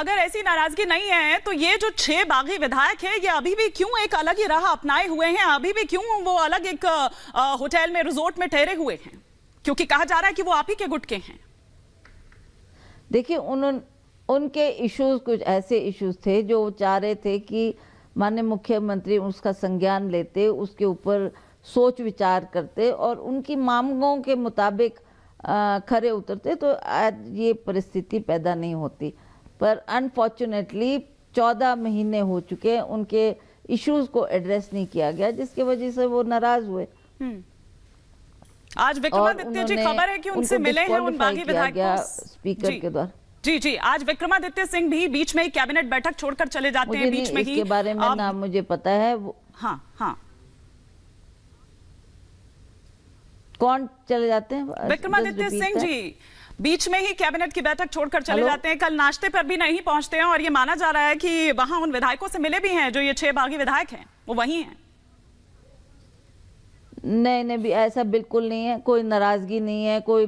अगर ऐसी नाराजगी नहीं है तो ये जो 6 बागी विधायक है ये अभी भी क्यों एक अलग ही राह अपनाए हुए हैं, अभी भी क्यों वो अलग एक होटल में, रिजोर्ट में ठहरे हुए हैं? क्योंकि कहा जा रहा है कि वो आप ही के गुट के हैं। देखिए, उनके इश्यूज कुछ ऐसे इश्यूज थे जो चाह रहे थे कि माननीय मुख्यमंत्री उसका संज्ञान लेते, उसके ऊपर सोच विचार करते और उनकी मांगों के मुताबिक खरे उतरते, तो आज ये परिस्थिति पैदा नहीं होती। पर अनफॉर्चुनेटली 14 महीने हो चुके हैं, उनके इश्यूज को एड्रेस नहीं किया गया, जिसकी वजह से वो नाराज हुए। आज विक्रमादित्य जी, खबर है कि उनसे मिले हैं उन बागी विधायकों स्पीकर के द्वारा। जी, आज विक्रमादित्य सिंह भी बीच में ही कैबिनेट बैठक छोड़कर चले जाते हैं, बीच में ही। इसके बारे में ना मुझे पता है। हाँ, कौन चले जाते हैं? विक्रमादित्य सिंह जी बीच में ही कैबिनेट की बैठक छोड़कर चले जाते हैं, कल नाश्ते पर भी नहीं पहुंचते हैं और ये माना जा रहा है कि वहां उन विधायकों से मिले भी हैं जो ये 6 बागी विधायक हैं, वो वही हैं। नहीं, भी ऐसा बिल्कुल नहीं है, कोई नाराजगी नहीं है, कोई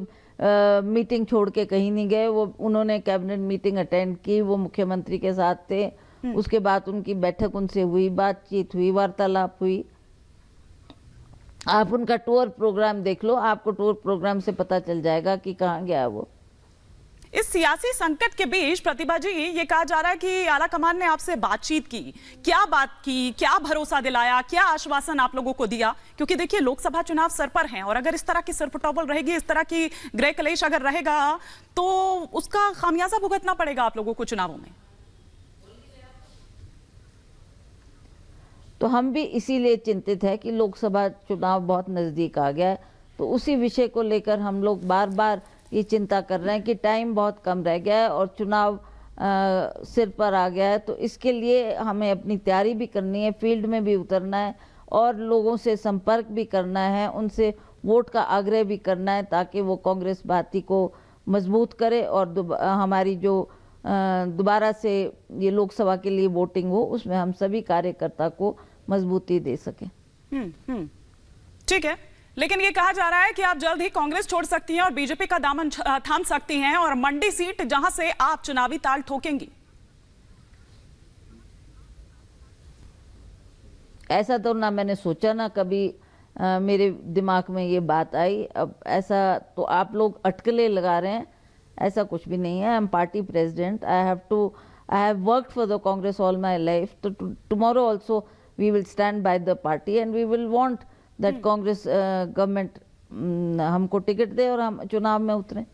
मीटिंग छोड़ के कहीं नहीं गए। वो उन्होंने कैबिनेट मीटिंग अटेंड की, वो मुख्यमंत्री के साथ थे, उसके बाद उनकी बैठक उनसे हुई, बातचीत हुई, वार्तालाप हुई। आप उनका टूर प्रोग्राम देख लो, आपको टूर प्रोग्राम से पता चल जाएगा कि कहाँ गया वो। इस सियासी संकट के बीच प्रतिभा जी, ये कहा जा रहा है कि आला कमान ने आपसे बातचीत की, क्या बात की, क्या भरोसा दिलाया, क्या आश्वासन आप लोगों को दिया? क्योंकि देखिए लोकसभा चुनाव सर पर हैं और अगर इस तरह की सरपुटौबल रहेगी, इस तरह की गृह कलेश अगर रहेगा तो उसका खामियाजा भुगतना पड़ेगा आप लोगों को चुनावों में। तो हम भी इसीलिए चिंतित है कि लोकसभा चुनाव बहुत नज़दीक आ गया है, तो उसी विषय को लेकर हम लोग बार बार ये चिंता कर रहे हैं कि टाइम बहुत कम रह गया है और चुनाव सिर पर आ गया है। तो इसके लिए हमें अपनी तैयारी भी करनी है, फील्ड में भी उतरना है और लोगों से संपर्क भी करना है, उनसे वोट का आग्रह भी करना है ताकि वो कांग्रेस पार्टी को मजबूत करे और हमारी जो दोबारा से ये लोकसभा के लिए वोटिंग हो, उसमें हम सभी कार्यकर्ता को मजबूती दे सकें। ठीक है, लेकिन ये कहा जा रहा है कि आप जल्द ही कांग्रेस छोड़ सकती हैं और बीजेपी का दामन थाम सकती हैं और मंडी सीट जहां से आप चुनावी ताल ठोकेंगी। ऐसा तो ना मैंने सोचा, ना कभी मेरे दिमाग में ये बात आई। अब ऐसा तो आप लोग अटकलें लगा रहे हैं, ऐसा कुछ भी नहीं है। I am party president, I have worked for the Congress all my life, तो tomorrow also we will stand by the party and we will want that Congress government हमको टिकट दे और हम चुनाव में उतरें।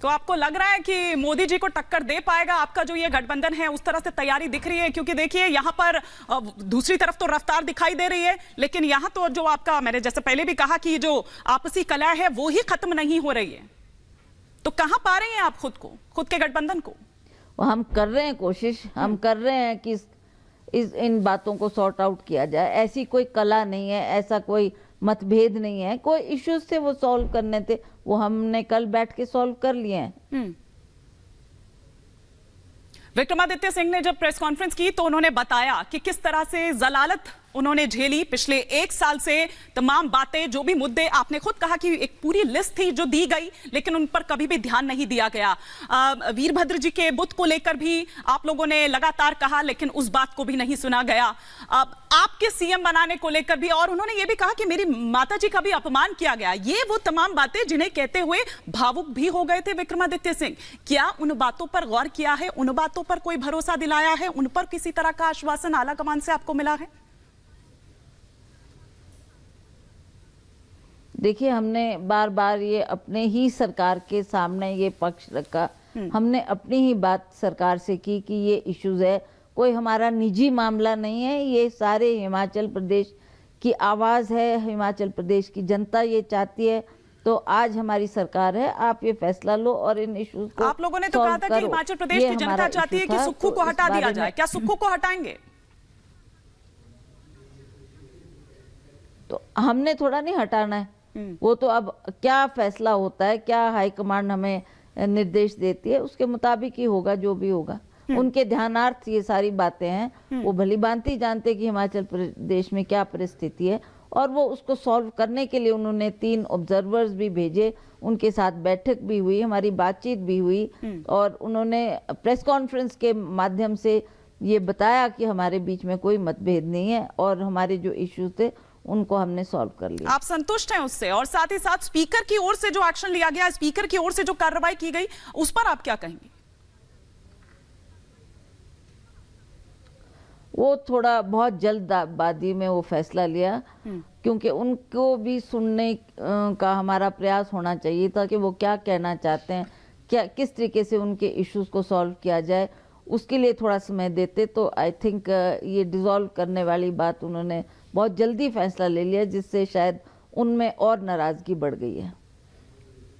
तो आपको लग रहा है कि मोदी जी को टक्कर दे पाएगा आपका जो ये गठबंधन है? उस तरह से तैयारी दिख रही है? क्योंकि देखिए यहाँ पर दूसरी तरफ तो रफ्तार दिखाई दे रही है, लेकिन यहाँ तो जो आपका, मैंने जैसे पहले भी कहा कि जो आपसी कलह है वो ही खत्म नहीं हो रही है। तो कहाँ पा रहे हैं आप खुद को, खुद के गठबंधन को? हम कर रहे हैं कोशिश, हम कर रहे हैं कि इन बातों को सॉर्ट आउट किया जाए। ऐसी कोई कला नहीं है, ऐसा कोई मतभेद नहीं है, कोई इश्यूज थे वो सॉल्व करने थे, वो हमने कल बैठ के सॉल्व कर लिए हैं। विक्रमादित्य सिंह ने जब प्रेस कॉन्फ्रेंस की तो उन्होंने बताया कि किस तरह से जलालत उन्होंने झेली पिछले 1 साल से, तमाम बातें, जो भी मुद्दे आपने खुद कहा कि एक पूरी लिस्ट थी जो दी गई, लेकिन उन पर कभी भी ध्यान नहीं दिया गया। वीरभद्र जी के बुत को लेकर भी आप लोगों ने लगातार कहा, लेकिन उस बात को भी नहीं सुना गया। आपके सीएम बनाने को लेकर भी, और उन्होंने ये भी कहा कि मेरी माता जी का भी अपमान किया गया। ये वो तमाम बातें जिन्हें कहते हुए भावुक भी हो गए थे विक्रमादित्य सिंह। क्या उन बातों पर गौर किया है? उन बातों पर कोई भरोसा दिलाया है? उन पर किसी तरह का आश्वासन आला कमान से आपको मिला है? देखिए, हमने बार बार ये अपने ही सरकार के सामने ये पक्ष रखा, हमने अपनी ही बात सरकार से की कि ये इश्यूज है, कोई हमारा निजी मामला नहीं है, ये सारे हिमाचल प्रदेश की आवाज़ है, हिमाचल प्रदेश की जनता ये चाहती है। तो आज हमारी सरकार है, आप ये फैसला लो और इन इश्यूज को आप लोगों ने तो कहा था कि हिमाचल प्रदेश की जनता चाहती है कि सुक्खू को हटा दिया जाए। क्या सुक्खू को हटाएंगे? तो हमने थोड़ा नहीं हटाना है, वो तो अब क्या फैसला होता है, क्या हाईकमांड हमें निर्देश देती है, उसके मुताबिक ही होगा जो भी होगा। उनके ध्यानार्थ ये सारी बातें हैं, वो भली भांति जानते कि हिमाचल प्रदेश में क्या परिस्थिति है और वो उसको सॉल्व करने के लिए उन्होंने 3 ऑब्जर्वर्स भी भेजे, उनके साथ बैठक भी हुई, हमारी बातचीत भी हुई और उन्होंने प्रेस कॉन्फ्रेंस के माध्यम से ये बताया कि हमारे बीच में कोई मतभेद नहीं है और हमारे जो इश्यूज थे उनको हमने सॉल्व कर लिया। आप संतुष्ट हैं उससे? और साथ ही साथ स्पीकर की ओर से जो एक्शन लिया गया, स्पीकर की ओर से जो कार्रवाई की गई, उस पर आप क्या कहेंगे? वो थोड़ा बहुत जल्दबाजी में वो फैसला लिया, क्योंकि उनको भी सुनने का हमारा प्रयास होना चाहिए था कि वो क्या कहना चाहते हैं, क्या किस तरीके से उनके इश्यूज को सॉल्व किया जाए। उसके लिए थोड़ा समय देते तो आई थिंक ये डिसॉल्व करने वाली बात उन्होंने बहुत जल्दी फैसला ले लिया, जिससे शायद उनमें और नाराजगी बढ़ गई है।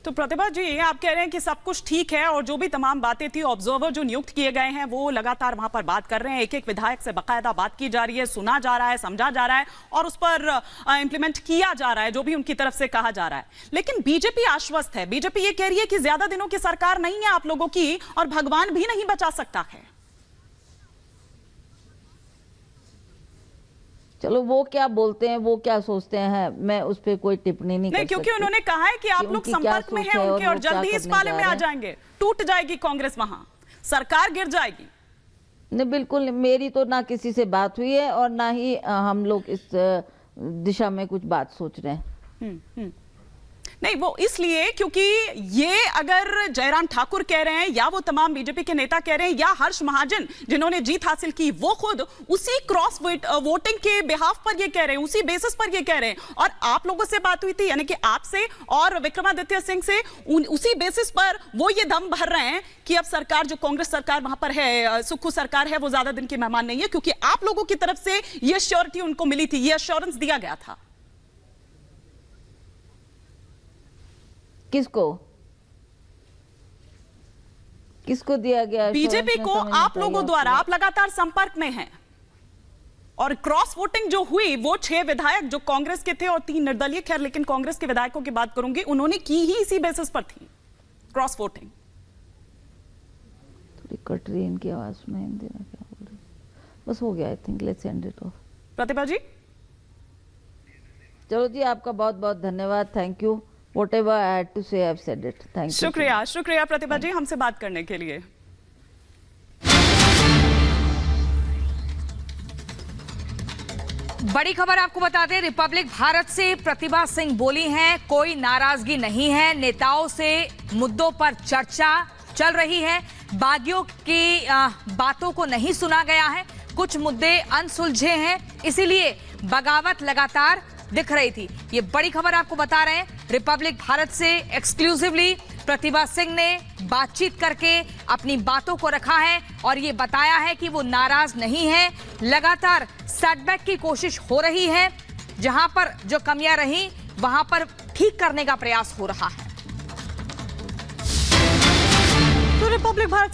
तो प्रतिभा जी, आप कह रहे हैं कि सब कुछ ठीक है और जो भी तमाम बातें थी, ऑब्जर्वर जो नियुक्त किए गए हैं वो लगातार वहां पर बात कर रहे हैं, एक एक विधायक से बाकायदा बात की जा रही है, सुना जा रहा है, समझा जा रहा है और उस पर इंप्लीमेंट किया जा रहा है जो भी उनकी तरफ से कहा जा रहा है। लेकिन बीजेपी आश्वस्त है, बीजेपी ये कह रही है कि ज्यादा दिनों की सरकार नहीं है आप लोगों की और भगवान भी नहीं बचा सकता है। चलो वो क्या बोलते हैं, वो क्या सोचते हैं, मैं उस पर कोई टिप्पणी नहीं कर सकती। क्योंकि उन्होंने कहा है कि आप लोग संपर्क में हैं उनके और जल्दी ही इस पाले में आ जाएंगे, टूट जाएगी कांग्रेस, वहां सरकार गिर जाएगी। नहीं, बिल्कुल मेरी तो ना किसी से बात हुई है और ना ही हम लोग इस दिशा में कुछ बात सोच रहे हैं। नहीं, वो इसलिए क्योंकि ये अगर जयराम ठाकुर कह रहे हैं या वो तमाम बीजेपी के नेता कह रहे हैं या हर्ष महाजन जिन्होंने जीत हासिल की वो खुद उसी क्रॉस वोटिंग के बिहाफ पर ये कह रहे हैं, उसी बेसिस पर ये कह रहे हैं और आप लोगों से बात हुई थी, यानी कि आपसे और विक्रमादित्य सिंह से, उसी बेसिस पर वो ये दम भर रहे हैं कि अब सरकार जो कांग्रेस सरकार वहां पर है, सुक्खू सरकार है, वो ज्यादा दिन की मेहमान नहीं है, क्योंकि आप लोगों की तरफ से ये श्योरिटी उनको मिली थी, ये एश्योरेंस दिया गया था। किसको दिया गया? बीजेपी को, आप लोगों द्वारा। आप लगातार संपर्क में हैं और क्रॉस वोटिंग जो हुई वो 6 विधायक जो कांग्रेस के थे और 3 निर्दलीय, खैर लेकिन कांग्रेस के विधायकों की बात करूंगी, उन्होंने की ही इसी बेसिस पर थी क्रॉस वोटिंग। थोड़ी कट रही इनकी आवाज सुनाई नहीं दे रहा, क्या बोल रही? बस हो गया, I think let's end it off. Pratibha ji, चलो जी, आपका बहुत बहुत धन्यवाद, thank you. Whatever I had to say, I've said it. Thank you. शुक्रिया, शुक्रिया प्रतिभा जी हमसे बात करने के लिए। बड़ी खबर आपको बता दें, रिपब्लिक भारत से प्रतिभा सिंह बोली हैं, कोई नाराजगी नहीं है, नेताओं से मुद्दों पर चर्चा चल रही है, बागियों की बातों को नहीं सुना गया है, कुछ मुद्दे अनसुलझे हैं, इसीलिए बगावत लगातार दिख रही थी। ये बड़ी खबर आपको बता रहे हैं, रिपब्लिक भारत से एक्सक्लूसिवली प्रतिभा सिंह ने बातचीत करके अपनी बातों को रखा है और ये बताया है कि वो नाराज नहीं है, लगातार सेटबैक की कोशिश हो रही है, जहां पर जो कमियां रही वहां पर ठीक करने का प्रयास हो रहा है। तो रिपब्लिक भारत